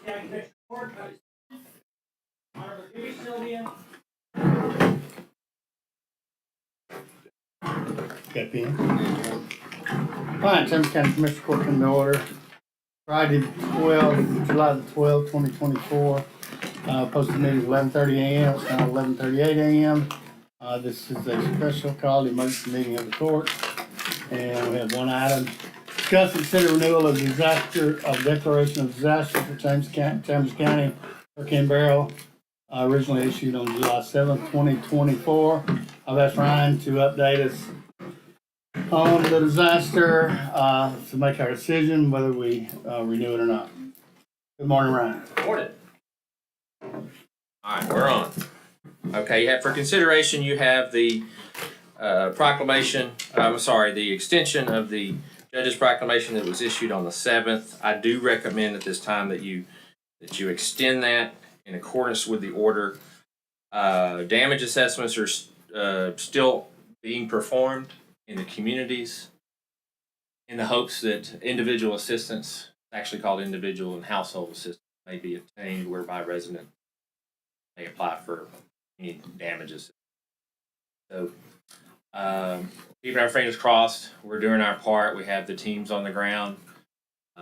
Got pen? Fine, Thames County Commissioner Court come to order. Friday, July the 12th, 2024. Posted meeting 11:30 a.m. It's now 11:38 a.m. This is a special call, the emergency meeting of the court. And we have one item. Discuss and consider renewal of declaration of disaster for Thames County Hurricane Barrel, originally issued on July 7th, 2024. I've asked Ryan to update us on the disaster to make our decision whether we renew it or not. Good morning, Ryan. Good morning. All right, we're on. Okay, for consideration, you have the proclamation. The extension of the judge's proclamation that was issued on the 7th. I do recommend at this time that you extend that in accordance with the order. Damage assessments are still being performed in the communities in the hopes that individual assistance, actually called individual and household assistance, may be obtained whereby resident may apply for any damages. So keeping our fingers crossed, we're doing our part. We have the teams on the ground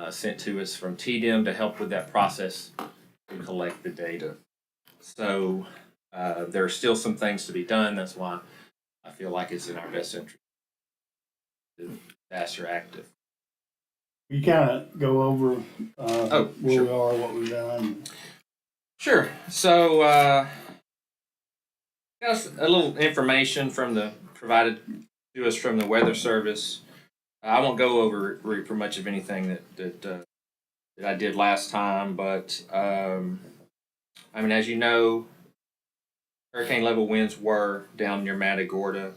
sent to us from TDM to help with that process to collect the data. So there are still some things to be done. That's why I feel like it's in our best interest to disaster active. You kind of go over where sure. we are, what we've done. Sure. So got a little information provided to us from the Weather Service. I won't go over for much of anything that I did last time, but as you know, hurricane level winds were down near Matagorda.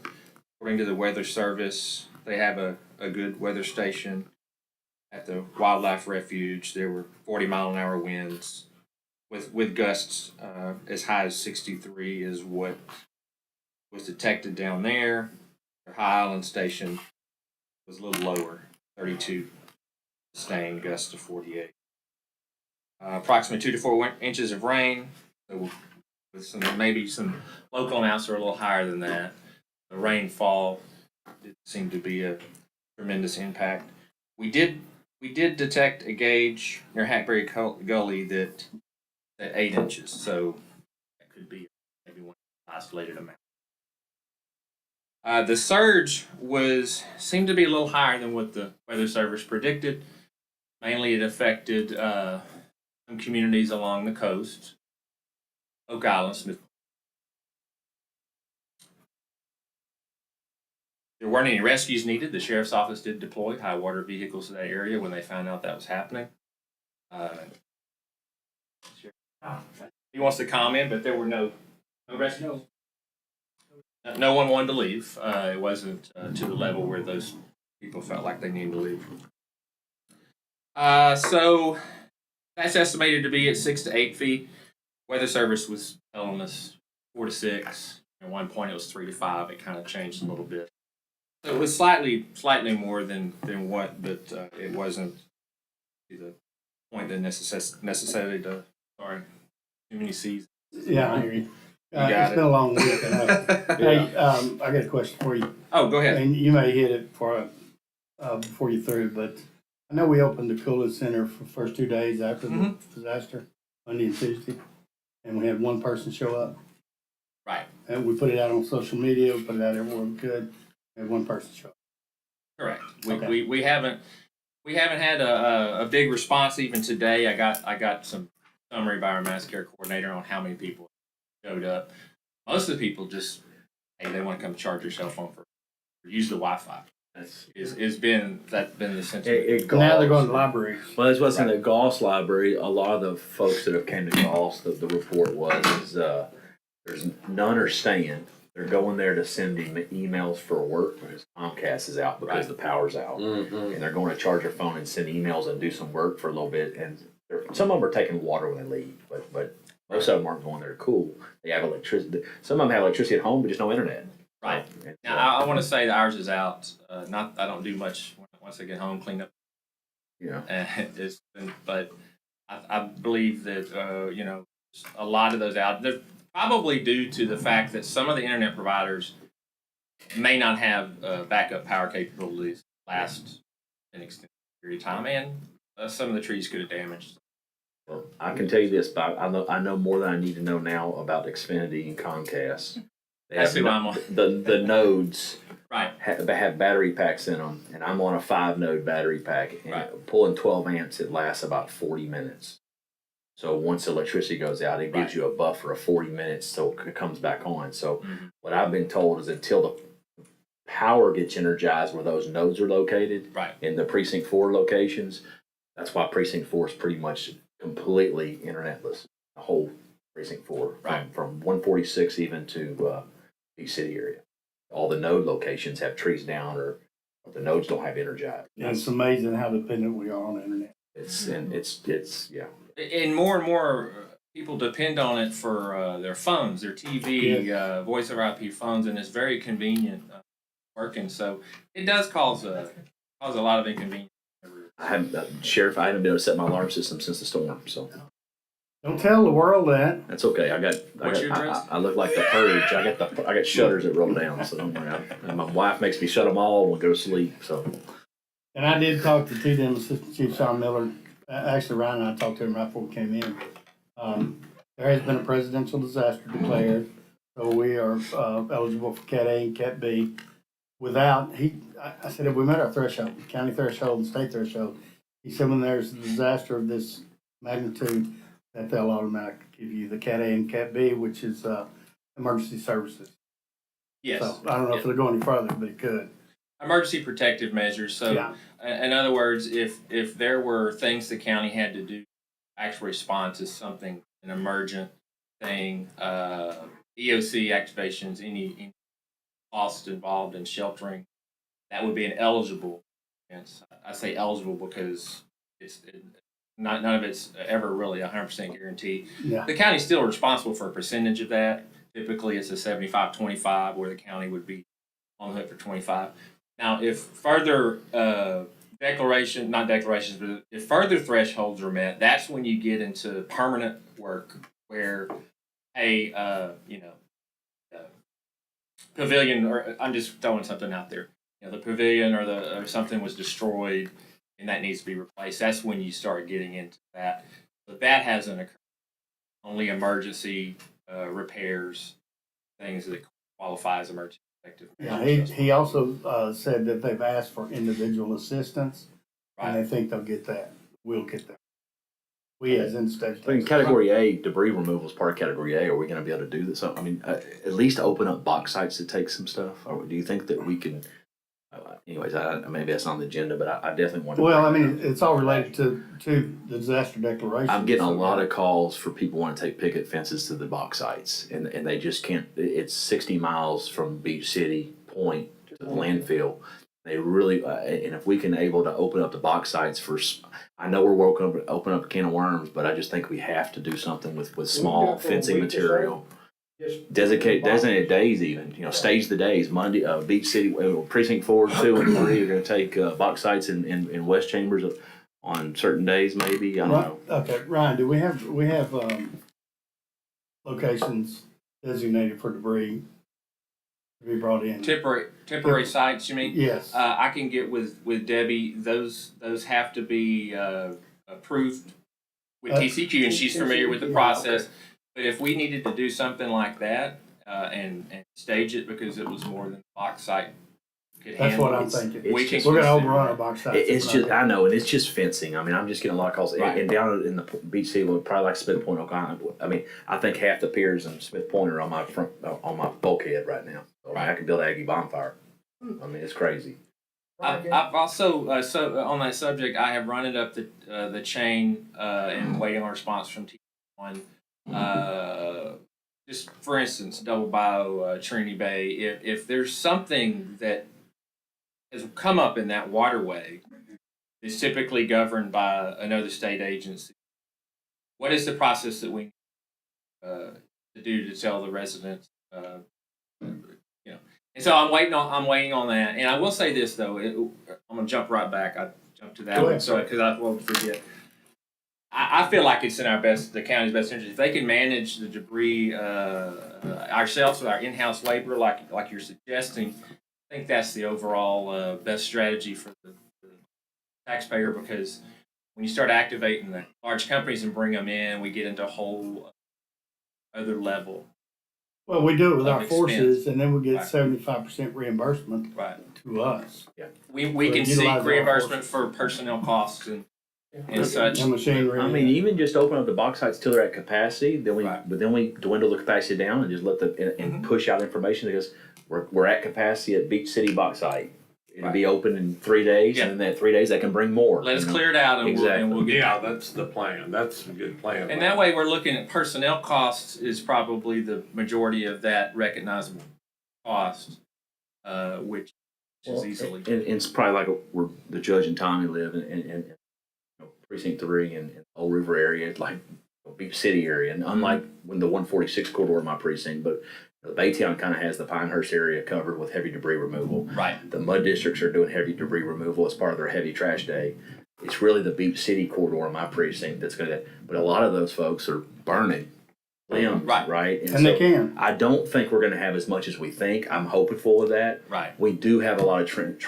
According to the Weather Service, they have a good weather station at the Wildlife Refuge. There were 40-mile-an-hour winds with gusts as high as 63 is what was detected down there. Their High Island station was a little lower, 32 sustained, gusts to 48. Approximately 2 to 4 inches of rain. So with maybe some local amounts are a little higher than that. The rainfall did seem to be a tremendous impact. We did detect a gauge near Hackberry Gully that at 8 inches, so that could be maybe one isolated amount. The surge seemed to be a little higher than what the Weather Service predicted. Mainly, it affected some communities along the coast, Oak Island, Smith. There weren't any rescues needed. The sheriff's office did deploy high water vehicles to that area when they found out that was happening. He wants to comment, but there were no rescues. No one wanted to leave. It wasn't to the level where those people felt like they needed to leave. So that's estimated to be at 6 to 8 feet. Weather Service was telling us 4 to 6. At one point, it was 3 to 5. It kind of changed a little bit. So it was slightly more than what, but it wasn't to the point that necessarily to. Sorry, too many seasons. Yeah, I hear you. It's been a long week. Hey, I got a question for you. Oh, go ahead. And you may hit it before you're through, but I know we opened the cooling center for the first 2 days after the disaster, Monday and Tuesday, and we had one person show up. Right. And we put it out on social media, we put it out everywhere we could, and one person show up. Correct. Okay. We haven't had a big response even today. I got some summary by our mass care coordinator on how many people showed up. Most of the people just, hey, they want to come charge their cell phone for use the Wi-Fi. That's been the sentiment. Now they're going to the library. Well, that's what's in the Goss library. A lot of the folks that have came to Goss, the report was there's none are staying. They're going there to send emails for work because Comcast is out because the power's out, and they're going to charge their phone and send emails and do some work for a little bit. And some of them are taking water when they leave, but most of them aren't going there to cool. They have electricity. Some of them have electricity at home, but just no internet. Right. Now, I want to say that ours is out. I don't do much once I get home, clean up. Yeah. But I believe that, you know, a lot of those they're probably due to the fact that some of the internet providers may not have backup power capabilities last an extended period of time, and some of the trees could have damaged. Well, I can tell you this, but I know more than I need to know now about Xfinity and Comcast. They That's have who I'm on. the nodes Right. have battery packs in them, and I'm on a 5-node battery pack, and Right. pulling 12 amps, it lasts about 40 minutes. So once electricity goes out, it gives you a buffer of 40 minutes so it comes back on. So what I've been told is until the power gets energized where those nodes are located in the precinct 4 locations, that's why precinct 4 is pretty much completely internetless. The whole precinct 4, from 146 even to Peach City area. All the node locations have trees down, or the nodes don't have energized. Yeah, it's amazing how dependent we are on the internet. It's yeah. And more people depend on it for their phones, their TV, voice over IP phones, and it's very convenient working. So it does cause a lot of inconvenience. I haven't, Sheriff, I haven't been able to set my alarm system since the storm, so Don't tell the world that. that's okay. What's your address? I look like the purge. I got shutters that roll down, so don't worry. And my wife makes me shut them all when we go to sleep. So. And I did talk to TDM Assistant Chief Sean Miller. Actually, Ryan and I talked to him right before we came in. There has been a presidential disaster declared, so we are eligible for Cat A and Cat B. I said, if we met our threshold, county threshold and state threshold, he said when there's a disaster of this magnitude, that they'll automatically give you the Cat A and Cat B, which is emergency services. Yes. So I don't know if it'll go any further, but it could. Emergency protective measures. So, in other words, if there were things the county had to do to actually respond to something, an emergent thing, EOC activations, any costs involved in sheltering, that would be an eligible. I say eligible because none of it's ever really 100% guaranteed. Yeah. The county's still responsible for a percentage of that. Typically, it's a 75-25, where the county would be on the hook for 25. Now, if further if further thresholds are met, that's when you get into permanent work, where pavilion, or I'm just throwing something out there. You know, the pavilion or something was destroyed and that needs to be replaced. That's when you start getting into that. But that hasn't occurred. Only emergency repairs, things that qualify as emergency protective measures. Yeah, he also said that they've asked for individual assistance, and they think they'll get that. We'll get that. We as in state. I mean, Category A, debris removal is part of Category A. Are we going to be able to do this? I mean, at least open up box sites to take some stuff? Or do you think that we can? Anyways, maybe that's on the agenda, but I definitely want to. Well, I mean, it's all related to the disaster declaration. I'm getting a lot of calls for people wanting to take picket fences to the box sites, and they just can't. It's 60 miles from Beach City Point to the landfill. They really, and if we can able to open up the box sites for, I know we're open up a can of worms, but I just think we have to do something with small fencing material. Designated days even, stage the days. Monday, Beach City, Precinct 4, 2, and 3 are going to take box sites in West Chambers on certain days maybe. I don't know. Okay, Ryan, do we have locations designated for debris to be brought in? Temporary sites, you mean? Yes. I can get with Debbie. Those have to be approved with TCQ, and she's familiar with the process. Okay. But if we needed to do something like that and stage it because it was more than the box site could handle, that's what I'm thinking. We're going to overrun our box sites. It's just, I know, and it's just fencing. I mean, I'm just getting a lot of calls. Right. And down in the Beach City, probably like Smith Point, Oklahoma. I mean, I think half the piers in Smith Point are on my bulkhead right now. So I can build an Aggie bonfire. I mean, it's crazy. I've also so on that subject, I have run it up the chain and waiting on a response from T1. Just for instance, Double Bio, Trinity Bay. If there's something that has come up in that waterway, it's typically governed by another state agency. What is the process that we to do to tell the residents? And so I'm waiting on that. And I will say this though, I'm gonna jump right back. I jumped to that one, so because I won't forget. I feel like it's in the county's best interest. If they can manage the debris, ourselves with our in-house labor, like you're suggesting, I think that's the overall, best strategy for the taxpayer, because when you start activating the large companies and bring them in, we get into a whole other level. Well, we do it with Of our expense. forces, and then we get Right. 75% reimbursement Right. to us. We So can utilize seek our reimbursement forces. for personnel costs and such. And machinery. I mean, even just open up the box sites till they're at capacity, Right. but then we dwindle the capacity down and just let and push out information because we're at capacity at Beach City box site. It'll be open in 3 days, Yeah. and in that 3 days they can bring more. Let us clear it out, and Exactly. we'll get. Yeah, that's the plan. That's a good plan. And that way, we're looking at personnel costs is probably the majority of that recognizable cost, which is easily. And it's probably like where the judge and Tommy live in precinct 3 and Old River area, like Beach City area, and unlike when the 146 corridor in my precinct, but Baytown kind of has the Pinehurst area covered with heavy debris removal. Right. The mud districts are doing heavy debris removal as part of their heavy trash day. It's really the Beach City corridor in my precinct that's going to, but a lot of those folks are burning limbs, right? And they can. I don't think we're going to have as much as we think. I'm hoping for that. Right. We do have a lot of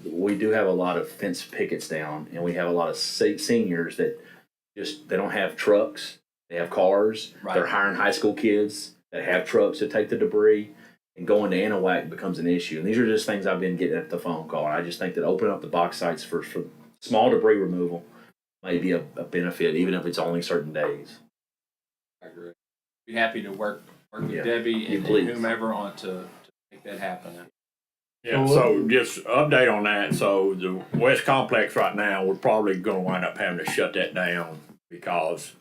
we do have a lot of fence pickets down, and we have a lot of seniors that they don't have trucks. They have cars. Right. They're hiring high school kids that have trucks to take the debris, and going to Anahuac becomes an issue. And these are just things I've been getting at the phone call. I just think that opening up the box sites for small debris removal may be a benefit, even if it's only certain days. I agree. Be happy to work with Yeah. Debbie and please. whomever on to make that happen. Yeah, so just update on that. So the West Complex right now, we're probably gonna wind up having to shut that down because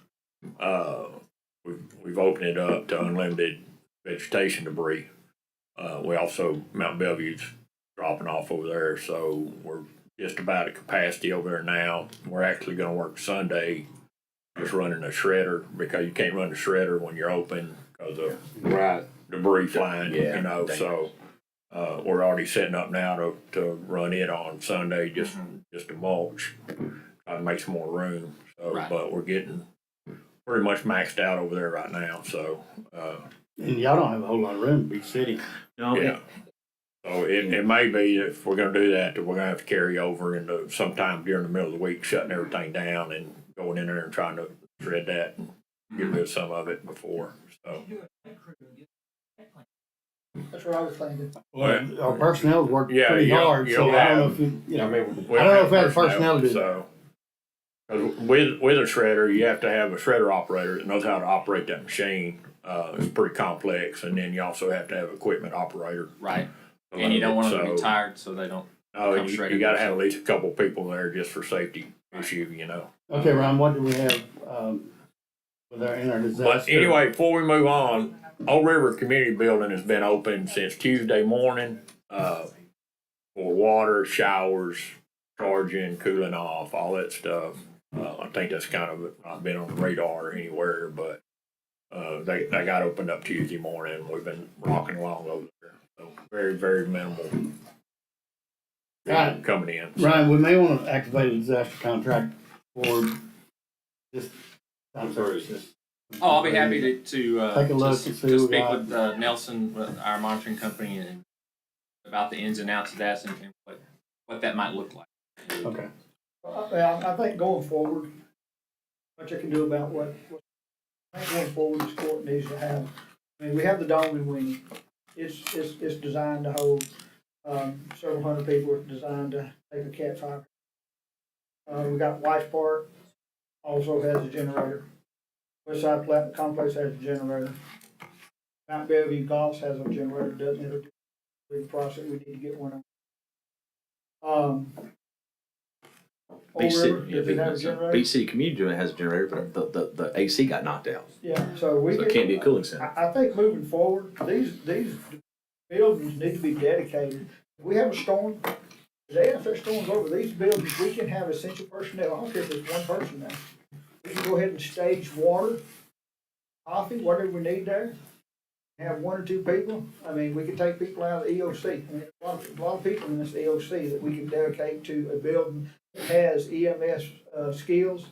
we've opened it up to unlimited vegetation debris. We also, Mount Bellevue's dropping off over there, so we're just about at capacity over there now. We're actually gonna work Sunday, just running a shredder, because you can't run the shredder when you're open because of debris flying, Yeah, you know, so. We're already setting up now to run it on Sunday, just to mulch, try to make some more room. So, Right. but we're getting pretty much maxed out over there right now. So, And y'all don't have a whole lot of room in Beach City. No, yeah. So it may be, if we're gonna do that, that we're gonna have to carry over into sometime during the middle of the week, shutting everything down and going in there and trying to shred that and get rid of some of it before. So. That's what I was thinking. Well, our personnel's worked Yeah, pretty you'll- hard, you'll so I don't know have- if you know. I mean, I don't know if we have personnel to do that. so. 'Cause with a shredder, you have to have a shredder operator that knows how to operate that machine. It's pretty complex, and then you also have to have equipment operator. Right. And you don't want them to be So- tired, so they don't. No, become you shredded gotta have at least a couple people there just for safety issue, you know. Okay, Ron, what do we have in our disaster? But anyway, before we move on, Old River Community Building has been open since Tuesday morning, for water, showers, charging, cooling off, all that stuff. I think that's kind of not been on the radar anywhere, but, they got opened up Tuesday morning. We've been rocking along over there. So very, very minimal Right. coming in. Ryan, we may want to activate a disaster contract for this. I'm sorry, this. Oh, I'll be happy to Take a look to and see to what we speak got. with Nelson, with our monitoring company, and about the ins and outs of that and what that might look like. Okay. I think going forward, much I can do about I think going forward, this court needs to have, I mean, we have the dome in Winnie. It's designed to hold, several hundred people. It's designed to take a cat fire. We got Weiss Park, also has a generator. Westside Platinum Complex has a generator. Mount Bellevue Golf has a generator, doesn't it? The process, we need to get one on. Old Beach River, City, does it have a generator? Beach City Community Unit has a generator, but the AC got knocked out, Yeah, so we so it can't be a cooling center. I think moving forward, these buildings need to be dedicated. If we have a storm, if the AFS storm's over, these buildings, we can have essential personnel. I don't care if it's one person now. We can go ahead and stage water, coffee, whatever we need there. Have one or two people. I mean, we can take people out of the EOC. I mean, a lot of people in this EOC that we can dedicate to a building that has EMS skills.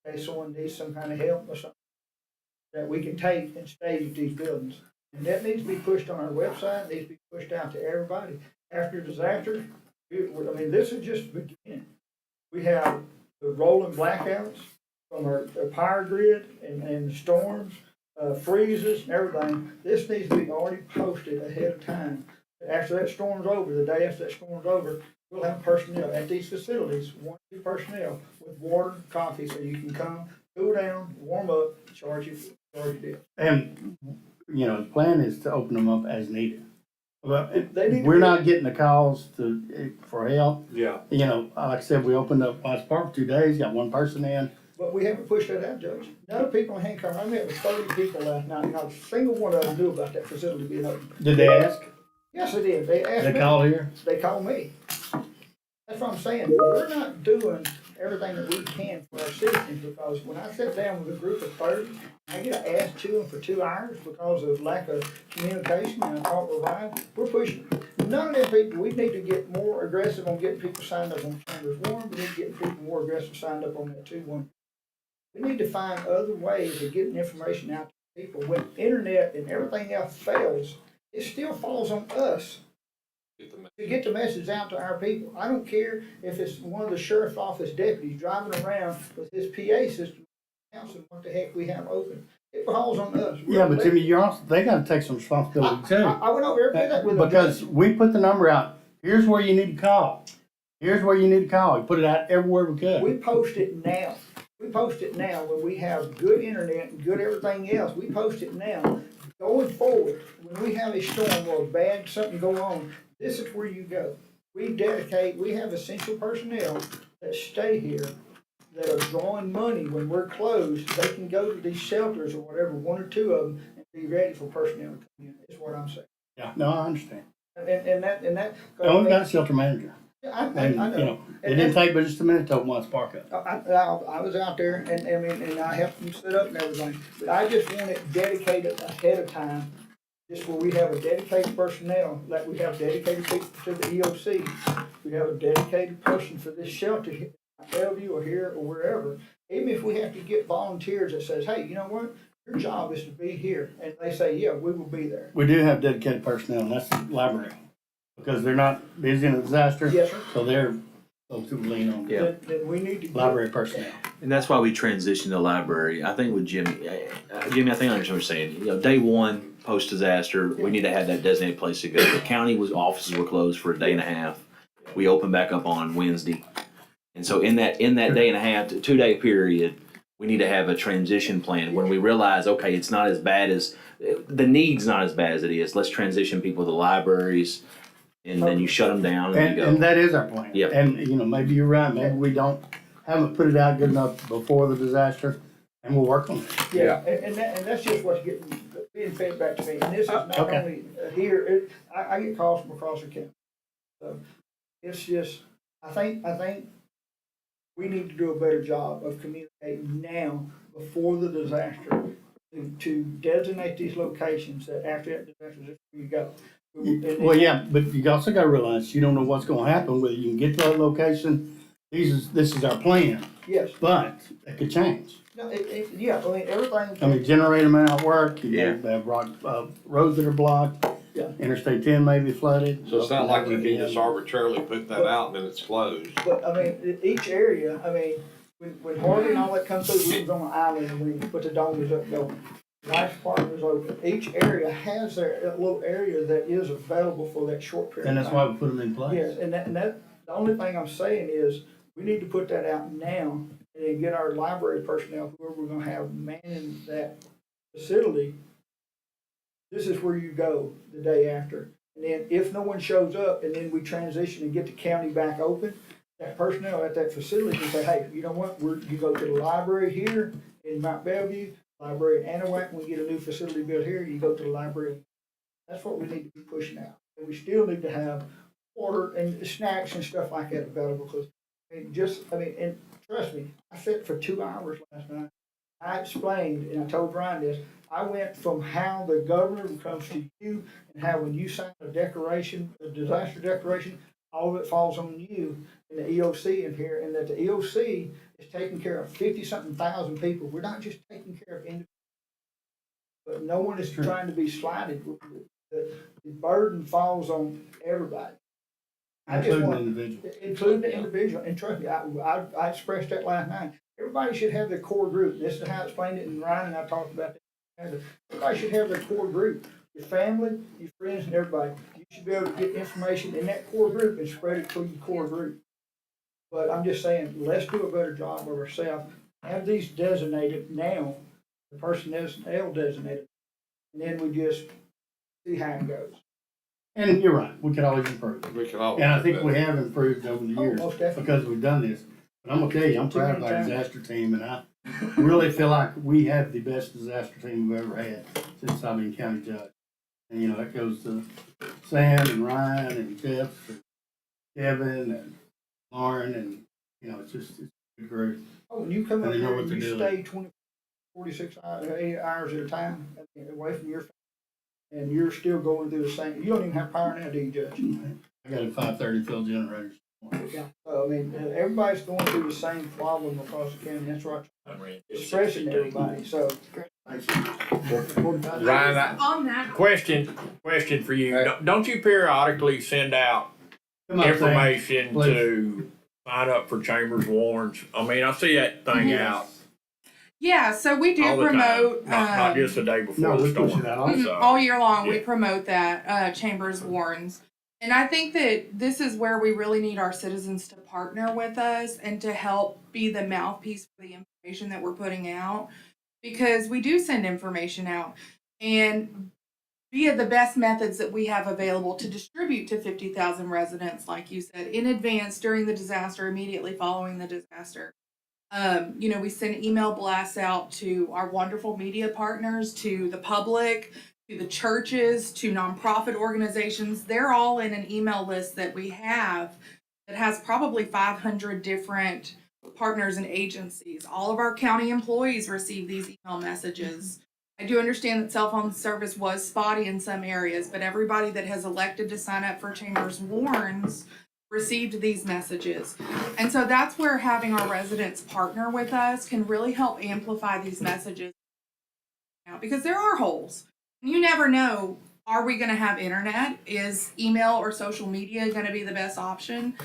in case someone needs some kind of help or something that we can take and stage at these buildings. And that needs to be pushed on our website, needs to be pushed out to everybody. After disaster, this is just the beginning. We have the rolling blackouts from our power grid and storms, freezes and everything. This needs to be already posted ahead of time. After that storm's over, the day after that storm's over, we'll have personnel at these facilities, 1-2 personnel with water, coffee, so you can come, cool down, warm up, charge you bill. And, you know, the plan is to open them up as needed. But They need to we're be- not getting the calls for help. Yeah. You know, like I said, we opened up Watts Park for 2 days, got one person in. But we haven't pushed that out, Judge. None of the people in Hancock, I met with 30 people last night, not a single one of them knew about that facility being open. Did they ask? Yes, they did. They asked They me. called here? They called me. That's what I'm saying. We're not doing everything that we can for our citizens, because when I sit down with a group of 30, I get asked to them for 2 hours because of lack of communication, and I talk with Ryan, we're pushing. None of them people, we need to get more aggressive on getting people signed up on Chambers 1, we need to get people more aggressive signed up on that 2-1. We need to find other ways of getting information out to people. When internet and everything else fails, it still falls on us to get the message out to our people. I don't care if it's one of the sheriff's office deputies driving around with his PA system, announcing what the heck we have open. It falls on us. Yeah, but Jimmy, you're also, they gotta take some responsibility too. I went over there and did that with them. Because we put the number out, here's where you need to call. Here's where you need to call. We put it out everywhere we could. We post it now. We post it now when we have good internet and good everything else. We post it now. Going forward, when we have a storm or bad something go on, this is where you go. We have essential personnel that stay here that are drawing money when we're closed. They can go to these shelters or whatever, 1 or 2 of them, and be ready for personnel to come in, is what I'm saying. Yeah, no, I understand. And that. And we've got a shelter manager. I And, know. you know, it didn't take but just a minute to open Watts Park up. I was out there and I helped them set up and everything, but I just want it dedicated ahead of time, just where we have a dedicated personnel, like we have dedicated people to the EOC. We have a dedicated person for this shelter, at Bellevue or here or wherever. Even if we have to get volunteers that says, hey, you know what, your job is to be here, and they say, yeah, we will be there. We do have dedicated personnel, and that's the library. Because they're not busy in a disaster. Yes, sir. So they're folks who lean on Yeah. Then we need to get. library personnel. And that's why we transitioned to library. I think with Jimmy, Jimmy, I think I understand what you're saying. You know, day one, post-disaster, we need to have that designated place to go. The county offices were closed for a day and a half. We opened back up on Wednesday. And so in that day and a half, 2-day period, we need to have a transition plan. When we realize, okay, it's not as bad as, the need's not as bad as it is, let's transition people to libraries, and then you shut them down and you And go. that is our plan. Yep. And, you know, maybe you're right, maybe we haven't put it out good enough before the disaster, and we'll work on it. Yeah, and that's just what's being fed back to me, and this is not Okay. only here, I get calls from across the county. So, it's just, I think we need to do a better job of communicating now, before the disaster, to designate these locations that after that disaster, this is where you go. Well, yeah, but you also gotta realize, you don't know what's gonna happen, whether you can get to that location. This is our plan, Yes, but it could change. no, yeah, I mean, everything. I mean, generator may not work, you Yeah. know, they have roads that are blocked. Yeah. Interstate 10 may be flooded. So it's not like you can just arbitrarily put that out and then it's closed. But, I mean, each area, I mean, when Harvey and all that comes through, we was on an island and we put the domes up going. Nice part was open. Each area has their little area that is available for that short period. And of that's time. why we put them in place. Yes, and that, the only thing I'm saying is, we need to put that out now and then get our library personnel, whoever we're gonna have manning that facility. This is where you go the day after. And then if no one shows up and then we transition and get the county back open, that personnel at that facility can say, hey, you know what, you go to the library here in Mount Bellevue, library in Anahuac, when we get a new facility built here, you go to the library. That's what we need to be pushing out. And we still need to have water and snacks and stuff like that available, because, and trust me, I sat for 2 hours last night. I explained, and I told Brian this, I went from how the governor comes to you and how when you sign a declaration, a disaster declaration, all of it falls on you and the EOC in here, and that the EOC is taking care of 50-something thousand people. We're not just taking care of individuals. But no one is True. trying to be slighted. The burden falls on everybody. I just Including want, individuals. including the individual, and trust me, I expressed that last night. Everybody should have their core group. This is how I explained it, and Ryan and I talked about it. Everybody should have their core group. Your family, your friends, and everybody. You should be able to get information in that core group and spread it to your core group. But I'm just saying, let's do a better job of ourselves. Have these designated now, the personnel designated, and then we just see how it goes. And you're right, we could always improve. We can always. And I do think that. we have improved over the years Most definitely. because we've done this. But I'm gonna tell you, I'm Too proud of many our times. disaster team, and I really feel like we have the best disaster team we've ever had since I've been county judge. And, you know, that goes to Sam and Ryan and Jeff and Kevin and Lauren, and, you know, it's a good group. Oh, when you come And up they know here what and you they're doing. stay 20, 46 hours, 8 hours at a time away from your family, and you're still going through the same, you don't even have power now, do you, Judge? I got a 530 fill generators. Yeah. So, I mean, everybody's going through the same problem across the county, that's right, expressing to everybody, so. Ryan, On that, question for you. Don't you periodically send out Come on, Sam. information please. to sign up for Chambers Warrants? I mean, I see that thing Mhm. out yeah, so we do all the promote, time. Not just the day before No, the we push storm. it out all the So, all year long, we yeah. promote that, Chambers warns. And I think that this is where we really need our citizens to partner with us and to help be the mouthpiece for the information that we're putting out. Because we do send information out, and via the best methods that we have available to distribute to 50,000 residents, like you said, in advance, during the disaster, immediately following the disaster. You know, we send email blasts out to our wonderful media partners, to the public, to the churches, to nonprofit organizations. They're all in an email list that we have that has probably 500 different partners and agencies. All of our county employees receive these email messages. I do understand that cell phone service was spotty in some areas, but everybody that has elected to sign up for Chambers Warns received these messages. And so that's where having our residents partner with us can really help amplify these messages now, because there are holes. You never know, are we going to have internet? Is email or social media going to be the best option?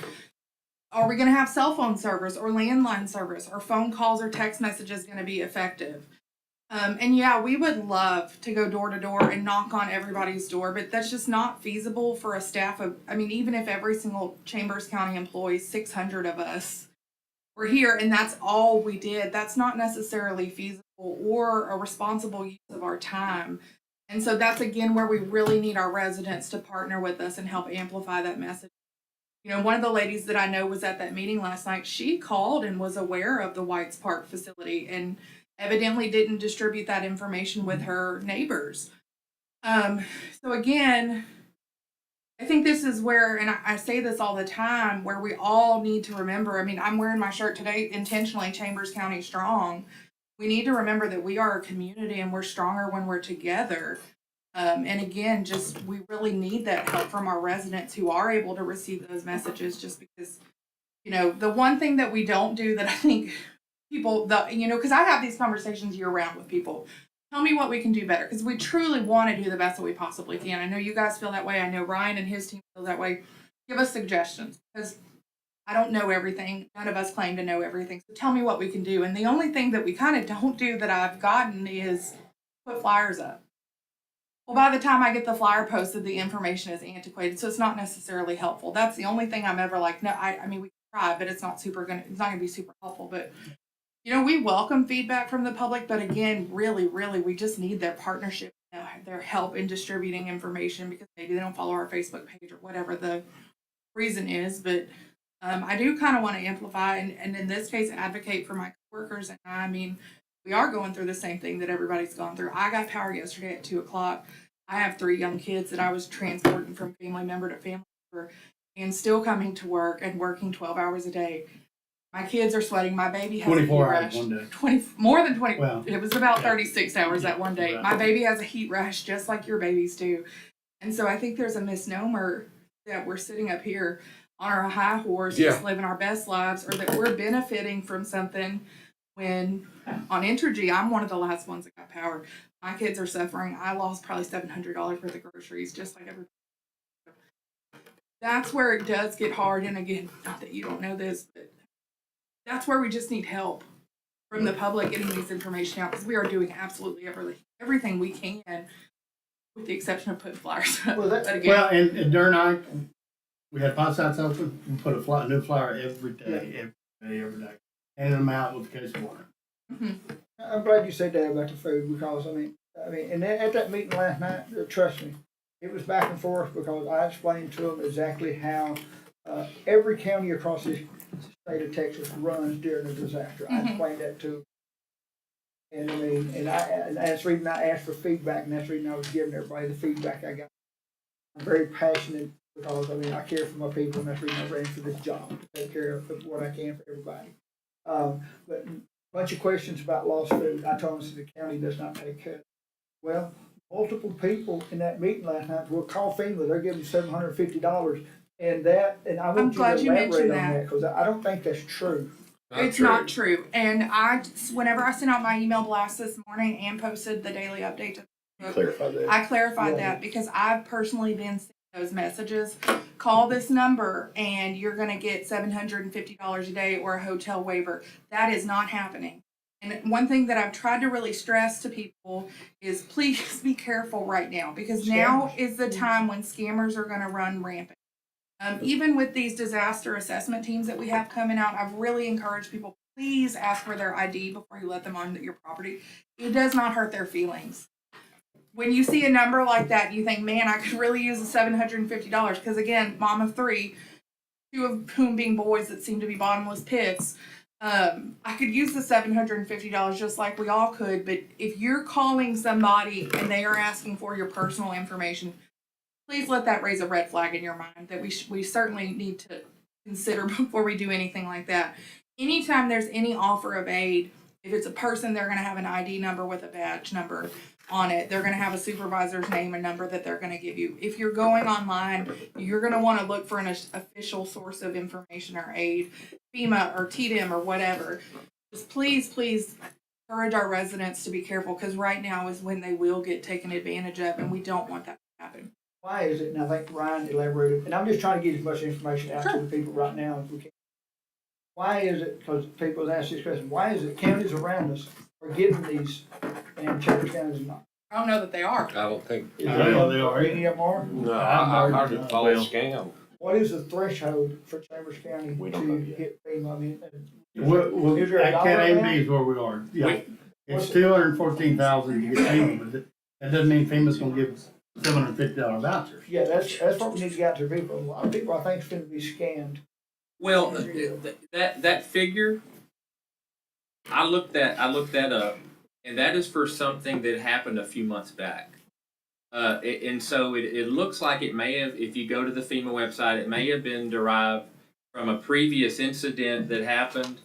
Are we going to have cell phone service or landline service? Are phone calls or text messages going to be effective? And yeah, we would love to go door to door and knock on everybody's door, but that's just not feasible for a staff of, I mean, even if every single Chambers County employee, 600 of us, were here and that's all we did, that's not necessarily feasible or a responsible use of our time. And so that's again where we really need our residents to partner with us and help amplify that message. You know, one of the ladies that I know was at that meeting last night, she called and was aware of the Whites Park facility and evidently didn't distribute that information with her neighbors. So again, I think this is where, and I say this all the time, where we all need to remember, I mean, I'm wearing my shirt today intentionally, Chambers County Strong. We need to remember that we are a community and we're stronger when we're together. And again, just we really need that help from our residents who are able to receive those messages, just because, you know, the one thing that we don't do that I think people, because I have these conversations year round with people. Tell me what we can do better, because we truly want to do the best that we possibly can. I know you guys feel that way. I know Ryan and his team feel that way. Give us suggestions, because I don't know everything. None of us claim to know everything. So tell me what we can do. And the only thing that we kind of don't do that I've gotten is put flyers up. Well, by the time I get the flyer posted, the information is antiquated, so it's not necessarily helpful. That's the only thing I'm ever like, no, I mean, we can try, but it's not gonna be super helpful. But you know, we welcome feedback from the public, but again, really, we just need their partnership, their help in distributing information, because maybe they don't follow our Facebook page or whatever the reason is. But I do kind of want to amplify and in this case advocate for my coworkers. And I mean, we are going through the same thing that everybody's gone through. I got power yesterday at 2:00. I have 3 young kids that I was transporting from family member to family member and still coming to work and working 12 hours a day. My kids are sweating. My baby has a heat 24 hours rash. one day. 20, more than 20. Well, it was about yeah. 36 hours that one day. Right. My baby has a heat rash just like your babies do. And so I think there's a misnomer that we're sitting up here on our high horse, just living our best lives, or that we're benefiting from something when on Entergy, I'm one of the last ones that got power. My kids are suffering. I lost probably $700 worth of groceries, just like everybody. That's where it does get hard. And again, not that you don't know this, but that's where we just need help from the public getting this information out, because we are doing absolutely everything we can, with the exception of putting flyers up. Well, But again, Well, and during night, we had pot sites open, we put a new flyer every day, every day. Handing them out with a case of water. I'm glad you said that about the food, because I mean, and at that meeting last night, trust me, it was back and forth, because I explained to them exactly how every county across this state of Texas runs during a disaster. I explained that to them. And I mean, and that's the reason I asked for feedback, and that's the reason I was giving everybody the feedback I got. I'm very passionate, because I mean, I care for my people, and that's the reason I ran for this job, to take care of what I can for everybody. But a bunch of questions about lost food. I told them that the county does not take care. Well, multiple people in that meeting last night will call FEMA. They're giving $750, and I want you to glad you elaborate mentioned on that. that, because I don't think that's true. it's not true. And whenever I sent out my email blast this morning and posted the daily update to Facebook, Clarify that. I clarified Yeah. that because I've personally been seeing those messages. Call this number and you're going to get $750 a day or a hotel waiver. That is not happening. And one thing that I've tried to really stress to people is please be careful right now, because now is the time when scammers are going to run rampant. Even with these disaster assessment teams that we have coming out, I've really encouraged people, please ask for their ID before you let them on your property. It does not hurt their feelings. When you see a number like that, you think, man, I could really use the $750. Because again, mom of three, two of whom being boys that seem to be bottomless pits, I could use the $750 just like we all could. But if you're calling somebody and they are asking for your personal information, please let that raise a red flag in your mind that we certainly need to consider before we do anything like that. Anytime there's any offer of aid, if it's a person, they're going to have an ID number with a badge number on it. They're going to have a supervisor's name and number that they're going to give you. If you're going online, you're going to want to look for an official source of information or aid, FEMA or TDM or whatever. Just please encourage our residents to be careful, because right now is when they will get taken advantage of, and we don't want that to happen. Why is it, and I think Ryan elaborated, and I'm just trying to get as much information out to the people right now as we can. Why is it, because people have asked this question, why is it counties around us are getting these, and Chambers County is not? I don't know that they are. I don't think, Is I there don't know they are. any of them are? no, I heard it fall Well- scam. What is the threshold for Chambers County We don't know to yet. hit FEMA? I mean, Is there a at dollar Cat A and amount? B is where we are, yeah. It's 214,000 to get FEMA, but that doesn't mean FEMA's gonna give us $750 vouchers. Yeah, that's what we need to get out to people. A lot of people, I think, is going to be scammed. Well, that figure, I looked that up, and that is for something that happened a few months back. And so it looks like it may have, if you go to the FEMA website, it may have been derived from a previous incident that happened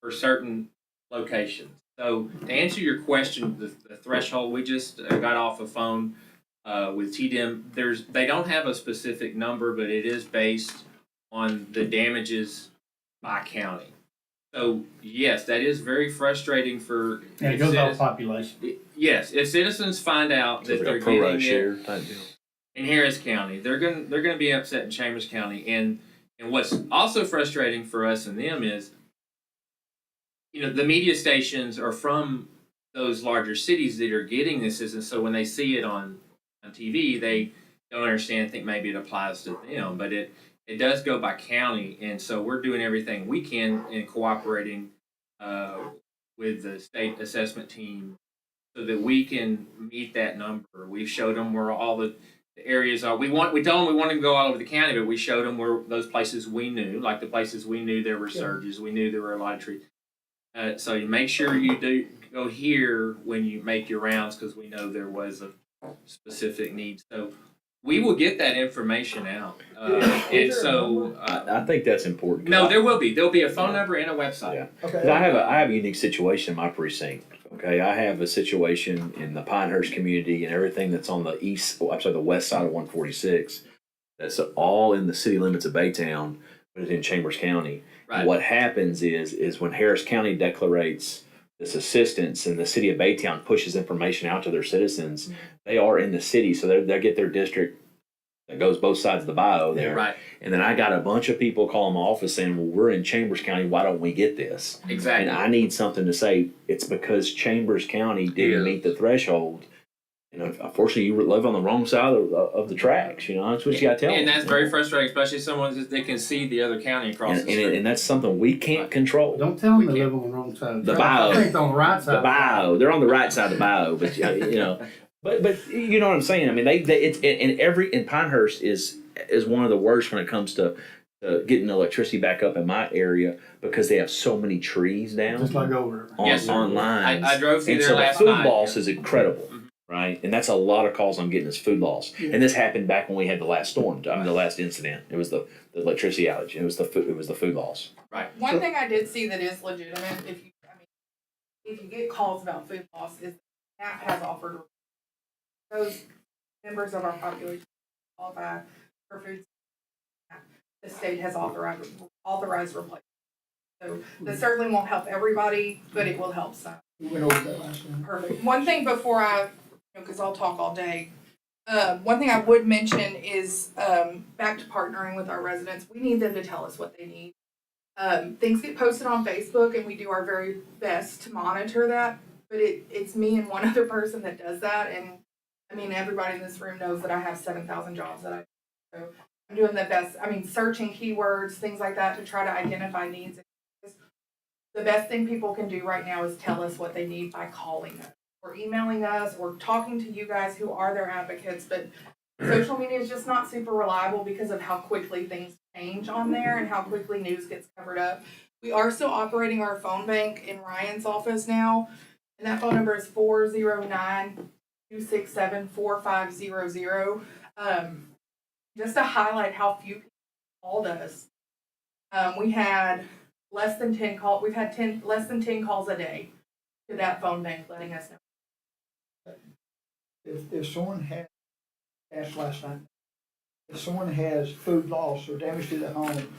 for certain locations. So to answer your question, the threshold, we just got off a phone with TDM. They don't have a specific number, but it is based on the damages by county. So yes, that is very frustrating for And it goes off population. Yes, if citizens find out that they're Like a pro rata getting it share type deal. in Harris County, they're gonna be upset in Chambers County. And what's also frustrating for us and them is, the media stations are from those larger cities that are getting this, and so when they see it on TV, they don't understand, think maybe it applies to them, but it does go by county, and so we're doing everything we can in cooperating with the state assessment team so that we can meet that number. We've showed them where all the areas are. We told them we wanted to go all over the county, but we showed them where those places we knew, like the places we knew there were surges, we knew there were a lot of trees. So you make sure you do go here when you make your rounds, because we know there was a specific need. So we will get that information out. And so I think that's important. no, there'll be a phone number and a website. Yeah. 'Cause Okay. I have a unique situation in my precinct. Okay, I have a situation in the Pinehurst community and everything that's on the west side of 146 that's all in the city limits of Baytown, but it's in Chambers County. Right. And what happens is when Harris County declarates this assistance and the city of Baytown pushes information out to their citizens, they are in the city, so they get their district that goes both sides of the bio there. Right. And then I got a bunch of people calling my office saying, well, we're in Chambers County, why don't we get this? Exactly. And I need something to say, it's because Chambers County didn't meet the threshold. You know, unfortunately, you live on the wrong side of the tracks, you know, that's what you gotta tell And them. that's very frustrating, especially someone that they can see the other county across And, the street. and that's something we can't control. Don't tell them We they can't. live on the wrong side of The the track. bio. I think they're on the right side. The bio, they're on the right side of the bio, but you know, but you know what I'm saying. I mean, it's and Pinehurst is one of the worst when it comes to getting electricity back up in my area because they have so many trees down Just like over. Yes, sir. on lines. I drove through and there so last the food night. loss is incredible, right? And that's a lot of calls I'm getting is food loss. And this happened back when we had the last storm, I mean, the last incident. It was the electricity outage. It was the food loss. One thing I did see that is legitimate, if you get calls about food loss, is the app has offered those members of our population qualify for food. The state has authorized replacement. So this certainly won't help everybody, but it will help some. We went over that last time. Perfect. One thing before because I'll talk all day. One thing I would mention is back to partnering with our residents. We need them to tell us what they need. Things get posted on Facebook, and we do our very best to monitor that. But it's me and one other person that does that. And I mean, everybody in this room knows that I have 7,000 jobs that I do. So I'm doing the best. I mean, searching keywords, things like that to try to identify needs. The best thing people can do right now is tell us what they need by calling us or emailing us or talking to you guys who are their advocates. But social media is just not super reliable because of how quickly things change on there and how quickly news gets covered up. We are still operating our phone bank in Ryan's office now, and that phone number is 409-267-4500. Just to highlight how few people called us, we had less than 10 calls. We've had less than 10 calls a day to that phone bank letting us know. If someone had, asked last night, if someone has food loss or damage to their home,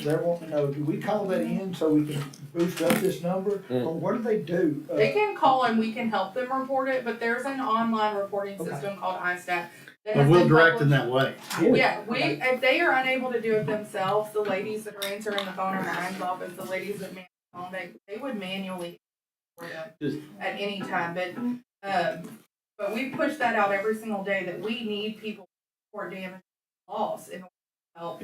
they're wanting to know, do we call that in so we can boost up this number? Or what do they do? They can call and we can help them report it, but there's an online reporting system called iStat. that But has we'll been direct them published. that way. Yeah, if they are unable to do it themselves, the ladies that are answering the phone in Ryan's office, the ladies that man the phone, they would manually report them at any time. But we push that out every single day that we need people to report damage and loss in order to help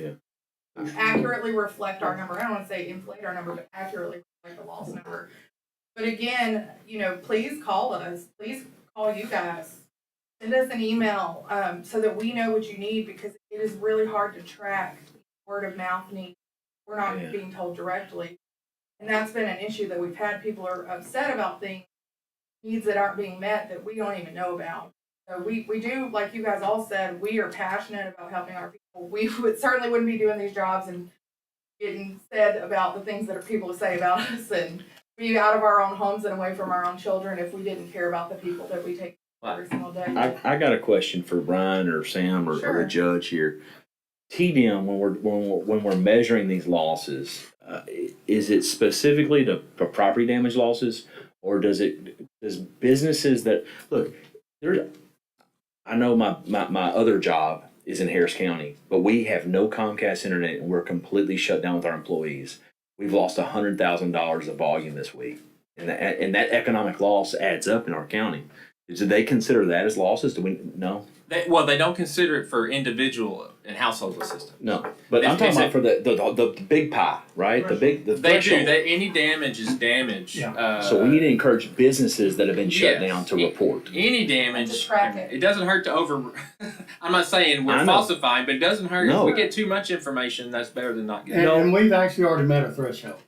accurately reflect our number. I don't want to say inflate our number, but accurately reflect the loss number. But again, please call us. Please call you guys. Send us an email so that we know what you need, because it is really hard to track word of mouth needs. We're not being told directly. And that's been an issue that we've had. People are upset about needs that aren't being met that we don't even know about. So we do, like you guys all said, we are passionate about helping our people. We certainly wouldn't be doing these jobs and getting said about the things that people say about us and be out of our own homes and away from our own children if we didn't care about the people that we take every single day. I got a question for Brian or Sam or Sure. the judge here. TDM, when we're measuring these losses, is it specifically for property damage losses, or does businesses that look there? I know my other job is in Harris County, but we have no Comcast internet and we're completely shut down with our employees. We've lost $100,000 of volume this week, and that economic loss adds up in our county. Do they consider that as losses? Do we know? They don't consider it for individual and household assistance. No, but I'm talking about for the big pie, right? The They threshold. do. Any damage is damage. Yeah. So we need to encourage businesses that have been shut Yes. down to report. Any damage. To track it. It doesn't hurt to I'm not saying I we're know. falsifying, but it doesn't hurt No. if we get too much information. That's better than not getting. And we've actually already met a threshold.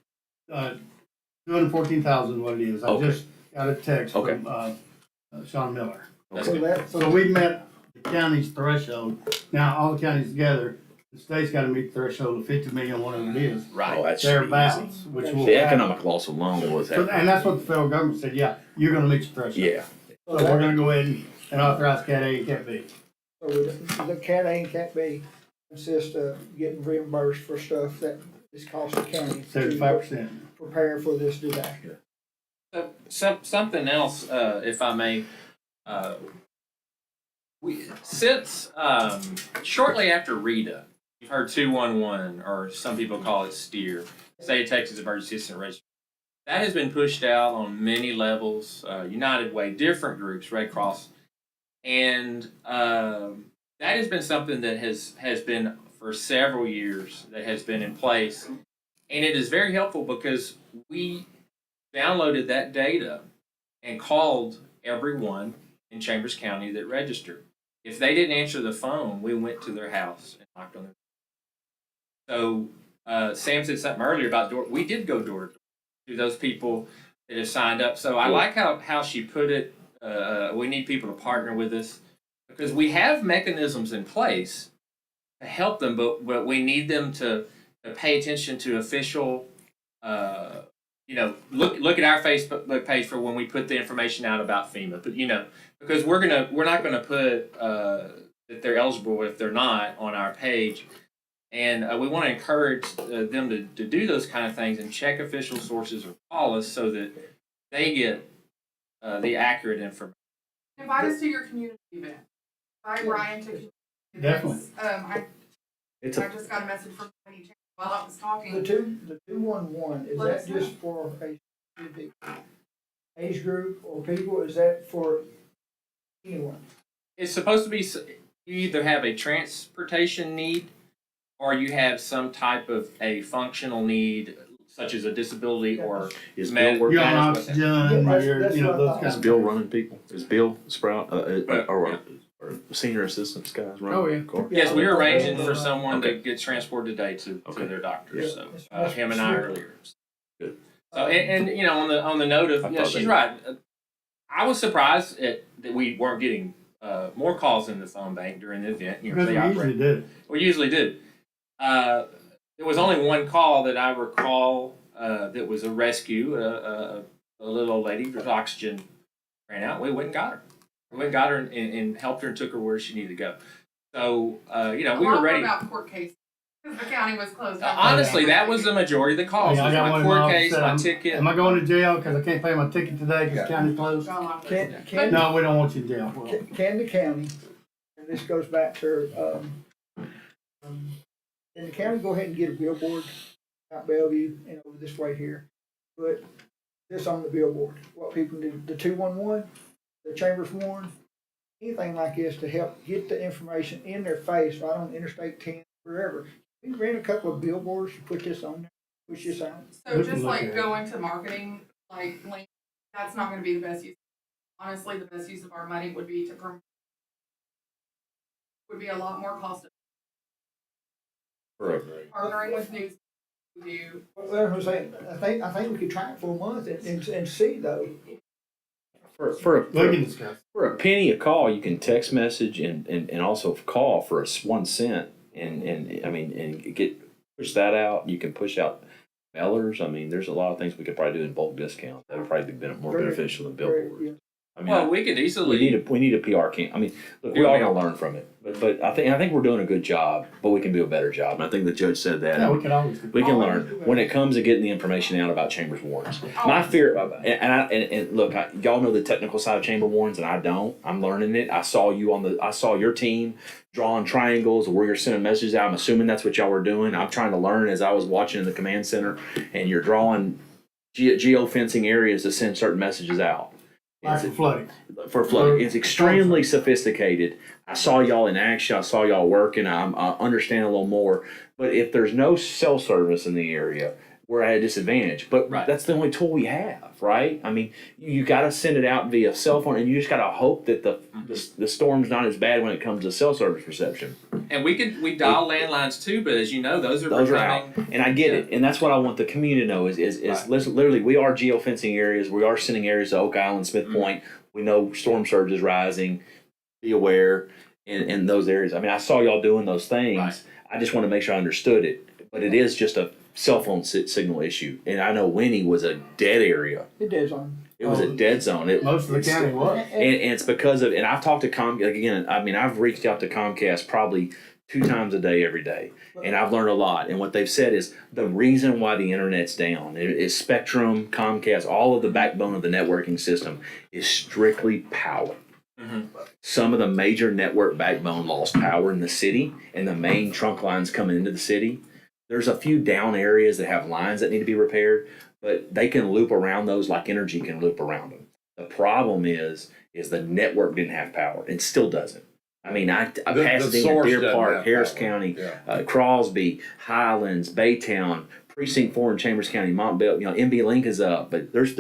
214,000 what it is. I Okay. just got a text Okay. from Sean Miller. That's So good. that, So we met the county's threshold. Now, all the counties together, the state's gotta meet the threshold of 50 million, whatever it is. Right. Oh, that should be Thereabouts, easy. which will The happen. economic loss alone was So, and that's what the federal government said, yeah, you're gonna meet your threshold. yeah. So we're gonna go ahead and authorize Cat A and Cat B. so the Cat A and Cat B, consist of getting reimbursed for stuff that is costing the county 75%. to prepare for this disaster. So, something else, if I may, since shortly after Rita, you've heard 211, or some people call it STEER, State of Texas Emergency Assistance Registry. That has been pushed out on many levels, United Way, different groups, Red Cross, and that has been something that has been for several years, that has been in place, and it is very helpful because we downloaded that data and called everyone in Chambers County that registered. If they didn't answer the phone, we went to their house and knocked on their door. So Sam said something earlier about door. We did go door to door to those people that have signed up. So I like how she put it. We need people to partner with us because we have mechanisms in place to help them, but we need them to pay attention to official. Look at our Facebook page for when we put the information out about FEMA. But because we're not gonna put that they're eligible if they're not on our page, and we want to encourage them to do those kind of things and check official sources or call us so that they get the accurate information. Invite us to your community event. Invite Ryan to community Definitely. events. I just got a message from somebody while I was talking. The 211, is Let that us know. just for a specific age group or people? Is that for anyone? It's supposed to be you either have a transportation need or you have some type of a functional need, such as a disability or Is med- Bill working? You're on Yeah, oxygen, that's- or that's what I those thought. kinds Is of Bill things. running people? Is Bill Sprout or Yeah. senior assistants guys running? Oh, yeah. the car? Yes, we were arranging for Yeah. someone to Okay. get transported today to Okay. their doctor. Yeah. So him and I Sure. earlier. Good. So and on the note of I yeah, thought she's they- right. I was surprised that we weren't getting more calls in the phone bank during the event. Because They we operate. usually do. We usually did. There was only one call that I recall that was a rescue. A little old lady with oxygen ran out. We went and got her. We went and got her and helped her and took her where she needed to go. So we were ready. About court cases because the county was closed. down. Honestly, that was the majority of the calls. Yeah, I Was got my one in my court office case, that my I'm- ticket. Am I going to jail because I can't pay my ticket today because county closed? Can No, we don't want you in jail. Well, Can the county, and this goes back to, can the county go ahead and get a billboard out Bellevue and over this way here? Put this on the billboard, what people do, the 211, the Chambers Warren, anything like this to help get the information in their face, right on Interstate 10, wherever. We rent a couple of billboards to put this on there, push this out. So We just can look like at it. going to marketing, like link, that's not going to be the best use. Honestly, the best use of our money would be would be a lot more cost partnering with news. Do Well, I'm saying, I think we could try it for a month and see though. For we can discuss. For a penny a call, you can text message and also call for 1 cent and get push that out. You can push out mailers. I mean, there's a lot of things we could probably do in bulk discount that would probably be more Very- beneficial than Very, billboards. yeah. I mean, Well, we could easily. we need a PR camp. I mean, look, we all gonna learn from it, but I think we're doing a good job, but we can do a better job. And I think the judge said that. Yeah, we can always do. We can learn when it comes to getting the information out about Chambers Warrants. My fear, and look, y'all know the technical side of Chamber Warrants, and I don't. I'm learning it. I saw your team drawing triangles where you're sending messages out. I'm assuming that's what y'all were doing. I'm trying to learn as I was watching in the command center, and you're drawing geofencing areas to send certain messages out. Like for flooding. For flooding. It's extremely sophisticated. I saw y'all in action. I saw y'all working. I understand a little more. But if there's no cell service in the area, we're at a disadvantage. But Right. that's the only tool we have, right? I mean, you got to send it out via cell phone, and you just got to hope that the storm's not as bad when it comes to cell service reception. And we dial landlines too, but as you know, those are out, becoming. and I get it, and that's what I want the community to know is Right. literally we are geofencing areas. We are sending areas to Oak Island, Smith Point. We know storm surge is rising. Be aware in those areas. I mean, I saw y'all doing those things. Right. I just want to make sure I understood it, but it is just a cell phone signal issue, and I know Winnie was a dead area. It does on. It was a dead zone. Most of the county was. And it's because of, and I've talked to I've reached out to Comcast probably 2 times a day, every day. And I've learned a lot. And what they've said is the reason why the internet's down is Spectrum, Comcast, all of the backbone of the networking system is strictly power. Some of the major network backbone lost power in the city, and the main trunk lines coming into the city. There's a few down areas that have lines that need to be repaired, but they can loop around those like energy can loop around them. The problem is the network didn't have power and still doesn't. I mean, I The Pasadena, source Deer doesn't Park, have Harris power. County, Yeah. Crosby, Highlands, Baytown, Precinct 4 in Chambers County, Montville, MB Link is up, but there's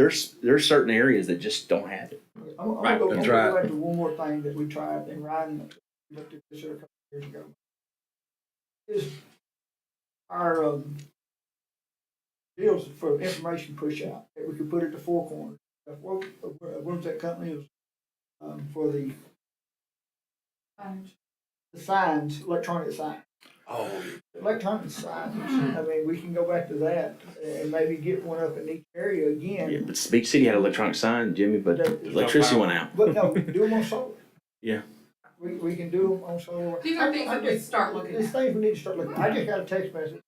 certain areas that just don't have it. I'm Right, gonna that's go right. back to one more thing that we tried, and Ryan looked at this here a couple of years ago. Is our, deals for information push out, that we could put at the four corners. What was that company, it was, for the signs, electronic signs. Oh. Electronic signs, I mean, we can go back to that and maybe get one up in each area again. Yeah, but Beach City had an electronic sign, Jimmy, but the electricity went out. But no, do them on solar. Yeah. We can do them on solar. These are things that we start looking These at. things we need to start looking at. I just got a text message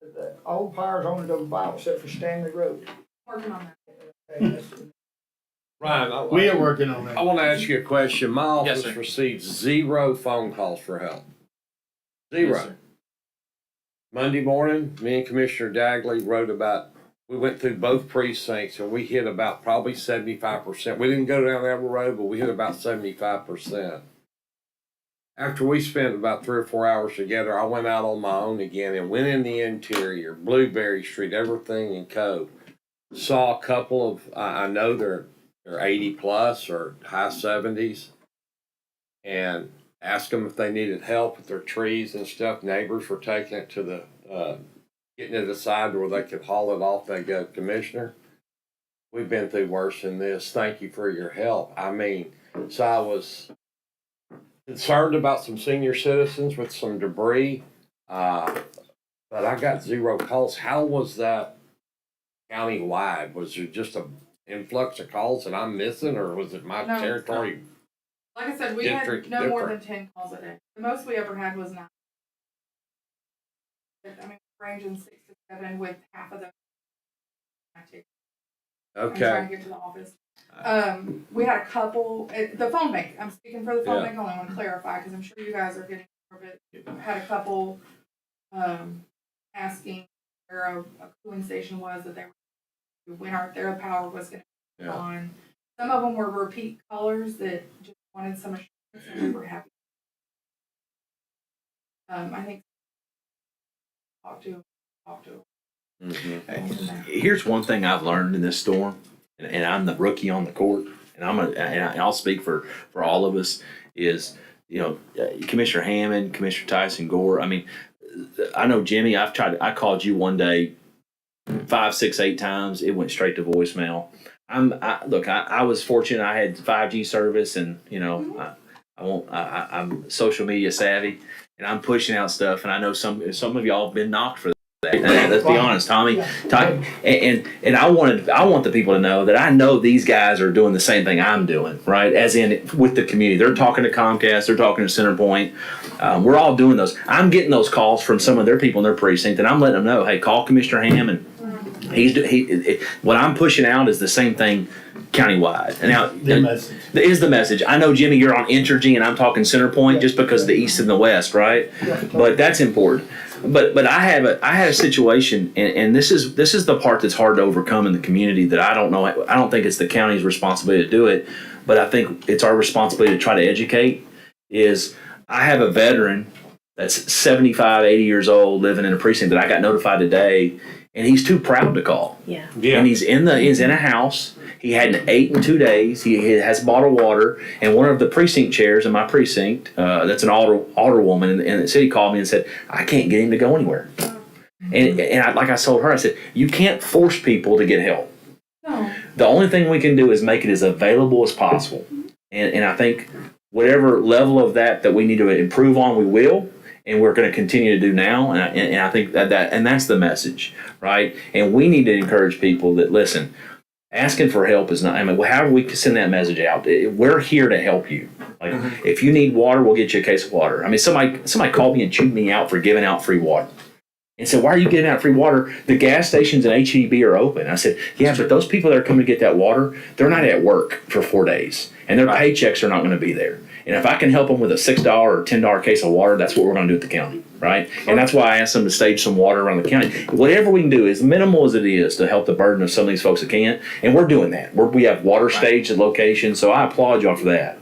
that all the power's on the valve except for Stanley Road. Working on that. And that's- Ryan, We are working on that. I want to ask you a question. My Yes, office sir. received 0 phone calls for help. Yes, 0. sir. Monday morning, me and Commissioner Dagley wrote about, we went through both precincts and we hit about probably 75%. We didn't go down that road, but we hit about 75%. After we spent about 3 or 4 hours together, I went out on my own again and went in the interior, Blueberry Street, everything in code. Saw a couple of, I know they're 80 plus or high 70s, and asked them if they needed help with their trees and stuff. Neighbors were taking it to the, getting it aside where they could haul it off. They go, Commissioner, we've been through worse than this. Thank you for your help. I mean, so I was concerned about some senior citizens with some debris, but I got 0 calls. How was that county-wide? Was there just a influx of calls that I'm missing, or was it my No. territory? Like I said, we District had no more than different. 10 calls a day. The most we ever had was 9. I mean, ranging 6 to 7 with half of them. I'm trying Okay, to get to the office. We had a couple, the phone bank, I'm speaking for the phone Yeah. bank only, I want to clarify, because I'm sure you guys are getting more of it. Had a couple, asking where a cooling station was that they were, when their power was gonna be Yeah. on. Some of them were repeat callers that just wanted some assurance, and we were happy. I think talk to. Here's one thing I've learned in this storm, and I'm the rookie on the court, and I'll speak for all of us, is, Commissioner Hammond, Commissioner Tyson Gore. I mean, I know Jimmy, I called you one day 5, 6, 8 times. It went straight to voicemail. I was fortunate. I had 5G service, and I'm social media savvy, and I'm pushing out stuff. And I know some of y'all have been knocked for that. Let's be honest, Tommy. And I want the people to know that I know these guys are doing the same thing I'm doing, right? As in with the community, they're talking to Comcast, they're talking to CenterPoint. We're all doing those. I'm getting those calls from some of their people in their precinct, and I'm letting them know, hey, call Commissioner Hammond. What I'm pushing out is the same thing countywide. And now The message. is the message. I know, Jimmy, you're on Entergy, and I'm talking CenterPoint just because of the east and the west, right? But that's important. But I had a situation, and this is the part that's hard to overcome in the community that I don't know. I don't think it's the county's responsibility to do it, but I think it's our responsibility to try to educate. Is I have a veteran that's 75, 80 years old living in a precinct that I got notified today, and he's too proud to call. Yeah. And he's in a house. He hadn't ate in 2 days. He has bottled water. And one of the precinct chairs in my precinct, that's an alderwoman in the city, called me and said, I can't get him to go anywhere. And like I told her, I said, you can't force people to get help. No. The only thing we can do is make it as available as possible. And I think whatever level of that we need to improve on, we will. And we're going to continue to do now. And I think that's the message, right? And we need to encourage people that, listen, asking for help is not, I mean, however we can send that message out, we're here to help you. Like, if you need water, we'll get you a case of water. I mean, somebody called me and chewed me out for giving out free water. And said, why are you giving out free water? The gas stations and HEB are open. I said, yeah, but those people that are coming to get that water, they're not at work for 4 days. And their paychecks are not going to be there. And if I can help them with a $6 or $10 case of water, that's what we're going to do at the county, right? And that's why I asked them to stage some water around the county. Whatever we can do, as minimal as it is, to help the burden of some of these folks that can't. And we're doing that. We have water staged at locations, so I applaud y'all for that.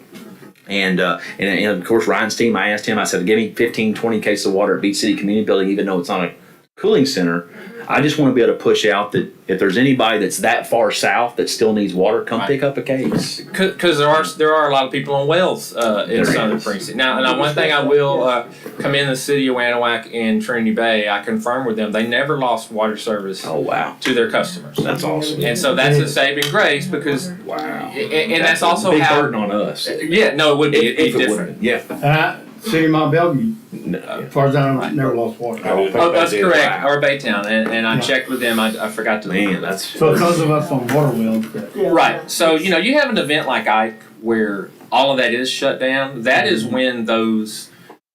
And of course, Ryan's team, I asked him, I said, give me 15, 20 cases of water at Beach City Community Building, even though it's not a cooling center. I just want to be able to push out that if there's anybody that's that far south that still needs water, come pick up a case. Because there are a lot of people on wells in Southern Precinct. Now, one thing I will commend the city of Anahuac and Trinity Bay. I confirmed with them they never lost water service. Oh wow, to their customers. That's awesome. And so that's a saving grace because Wow, and that's also a big how burden on us. Yeah, no, it would be If it different. wouldn't, yeah. City of Mount Bellevue, as far as I know, never lost water. Oh, that's correct. Or Baytown, and I checked with them. I forgot to. Man, that's So because of us on water wells, Right. So, you have an event like Ike where all of that is shut down. That is when those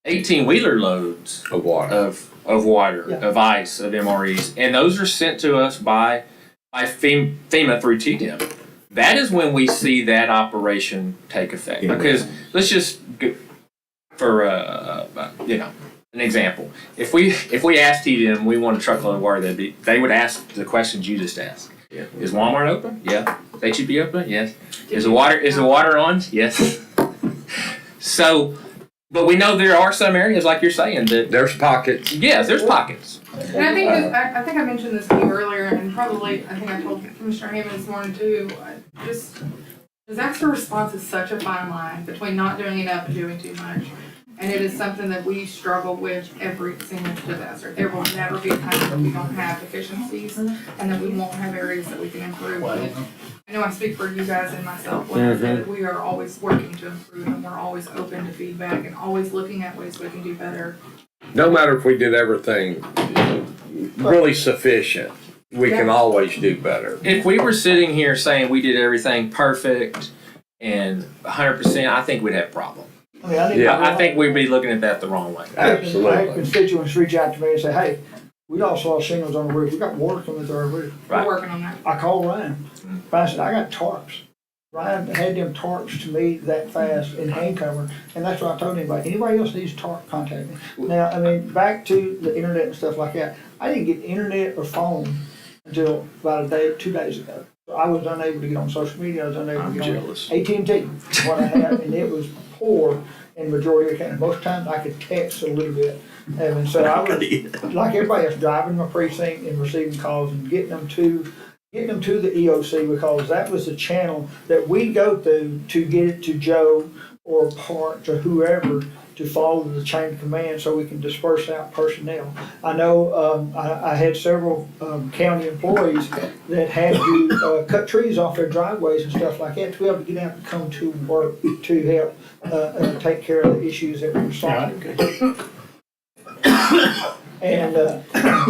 18-wheeler loads Of water. of water, of ice, of MREs, and those are sent to us by FEMA through TDM. That is when we see that operation take effect. Because let's just go for an example. If we asked TDM we want a truckload of water, they would ask the questions you just asked. Yeah. Is Walmart open? Yeah. They should be open? Yes. Is the water on? Yes. So, but we know there are some areas, like you're saying, that There's pockets. yes, there's pockets. And I think I think I mentioned this to you earlier, and probably I think I told Commissioner Hammond this morning too. Just disaster response is such a fine line between not doing enough and doing too much, and it is something that we struggle with every single disaster. There will never be a time that we don't have deficiencies, and that we won't have areas that we can improve with. I know I speak for you guys and myself when I say that we are always working to improve, and we're always open to feedback and always looking at ways we can do better. No matter if we did everything really sufficient, we can always do better. If we were sitting here saying we did everything perfect and 100%, I think we'd have a problem. I mean, I need Yeah. I think we'd be looking at that the wrong way. I had Absolutely. constituents reach out to me and say, hey, we lost all shingles on the roof. We got water coming through our roof. Right. We're working on that. I called Ryan. Ryan said, I got tarps. Ryan had them tarps to me that fast in hand cover, and that's what I told anybody else needs tarp, contact me. Now, I mean, back to the internet and stuff like that, I didn't get internet or phone until about 2 days ago. So I was unable to get on social media, I was unable to get jealous. on AT&T, what I had, and it was poor in the majority of the county. Most times I could text a little bit. And so I was, like everybody else, driving my precinct and receiving calls and getting them to the EOC, because that was the channel that we go through to get it to Joe or Park or whoever to follow the chain of command so we can disperse out personnel. I know I had several county employees that had to cut trees off their driveways and stuff like that to be able to get out and come to work to help take care of the issues that were solved. And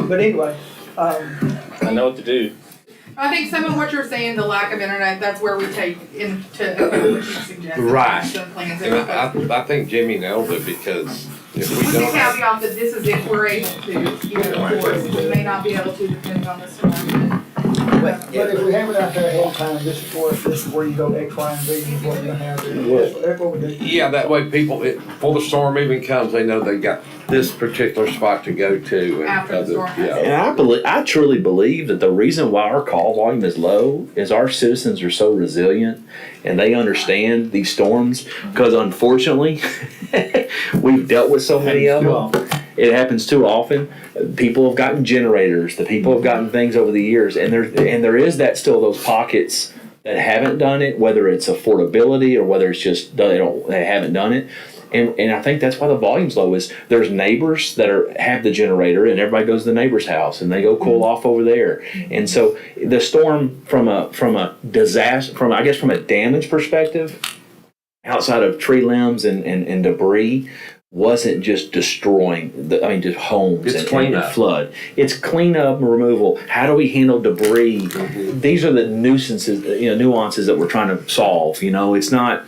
but anyway. I know what to do. I think some of what you're saying, the lack of internet, that's where we take into what you suggested. Right. Action plans. And I think Jimmy nailed it, because if we With the don't have, caveat that this is if we're able to, of course, we may not be able to depending on the storm. But if we have it out there ahead of time, this is where you go X, Y, and Z, this is what we're gonna have. That's what we do. yeah, that way people, before the storm even comes, they know they got this particular spot to go to. And After the storm has yeah. And I truly believe that the reason why our call volume is low is our citizens are so resilient and they understand these storms, because unfortunately we've dealt with so many of them. It happens too often. People have gotten generators. The people have gotten things over the years, and there is that still those pockets that haven't done it, whether it's affordability or whether it's just they haven't done it. And I think that's why the volume's low. Is there's neighbors that have the generator, and everybody goes to the neighbor's house and they go cool off over there. And so the storm from a disaster, from a damage perspective, outside of tree limbs and debris, wasn't just destroying just homes It's and cleanup. flood. It's cleanup and removal. How do we handle debris? These are the nuisances, nuances that we're trying to solve. It's not,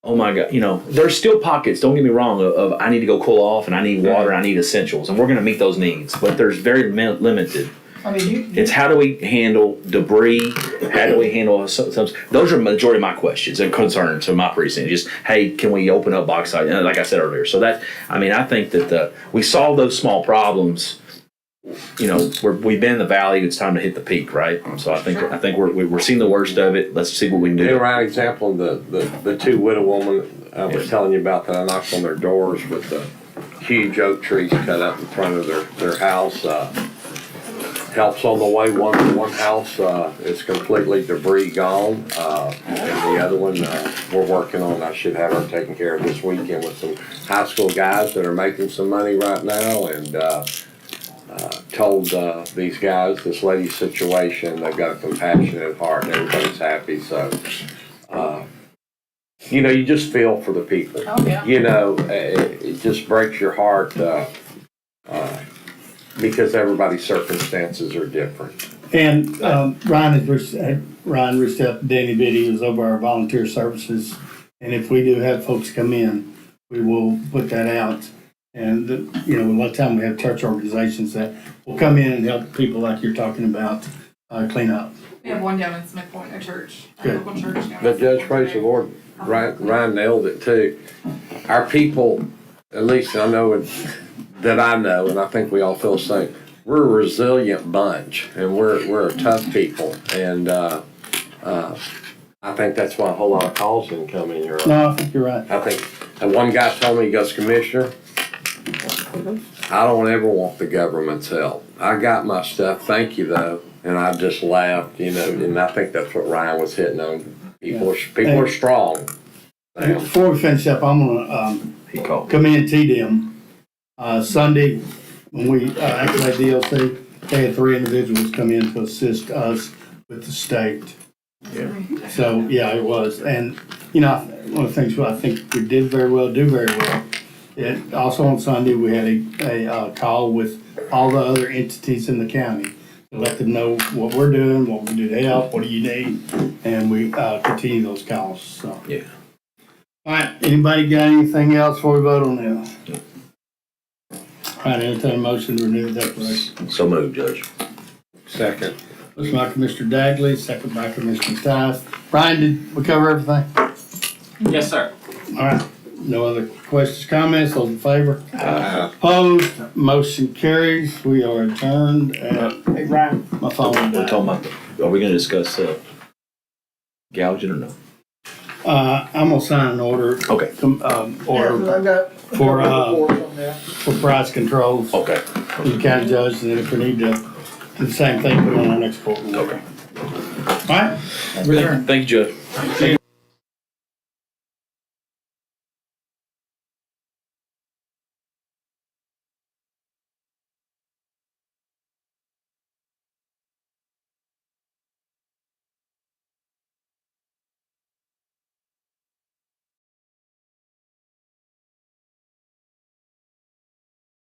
oh my God, there's still pockets, don't get me wrong, of I need to go cool off and I need water, I need essentials, and we're going to meet those needs, but there's very limited. I mean, It's how do we handle debris? How do we handle some? Those are the majority of my questions and concerns in my precinct. Just, hey, can we open up box site? Like I said earlier. So I think that we solve those small problems. We've been in the valley. It's time to hit the peak, right? So I think we're seeing the worst of it. Let's see what we can do. And right example, the two widow women I was telling you about that I knocked on their doors with the huge oak trees cut up in front of their house. Helps on the way. One house is completely debris gone, and the other one we're working on. I should have her taken care of this weekend with some high school guys that are making some money right now, and told these guys this lady's situation. They've got a compassionate heart, and everybody's happy. So, you just feel for the people. Oh, yeah. It just breaks your heart. Because everybody's circumstances are different. And Ryan reached out to Danny Biddy, who's over our volunteer services. And if we do have folks come in, we will put that out. And, a lot of time we have church organizations that will come in and help people like you're talking about clean up. We have one down in Smith Point, a church, a Good. local church down. But Judge, praise the Lord, Ryan nailed it too. Our people, at least I know and I think we all feel the same. We're a resilient bunch, and we're a tough people, and I think that's why a whole lot of calls didn't come in here. No, I think you're right. I think, and one guy told me, he goes, Commissioner, I don't ever want the government's help. I got my stuff, thank you though, and I just laughed, and I think that's what Ryan was hitting on. People are strong. Before we finish up, I'm gonna come in and tee them. Sunday, when we activated DLC, they had 3 individuals come in to assist us with the state. Yeah. So, yeah, it was. And, one of the things I think we do very well. Also on Sunday, we had a call with all the other entities in the county to let them know what we're doing, what we do to help, what do you need, and we continue those calls. So. Yeah. All right, anybody got anything else before we vote on this? All right, entertain a motion to renew the declaration. So moved, Judge. Second. Motion by Commissioner Dagley, second by Commissioner Tice. Brian, did we cover everything? Yes, sir. All right, no other questions, comments, those in favor? Opposed, motion carries. We are adjourned at, hey, Ryan, my phone went We're down. talking about, are we going to discuss gouging or no? I'm gonna sign an order. Okay. Order I've got for, reports on that. for price controls. Okay. For the county judge, and then if we need to do the same thing, put it on our next court. Okay. All right, Thank you, Judge.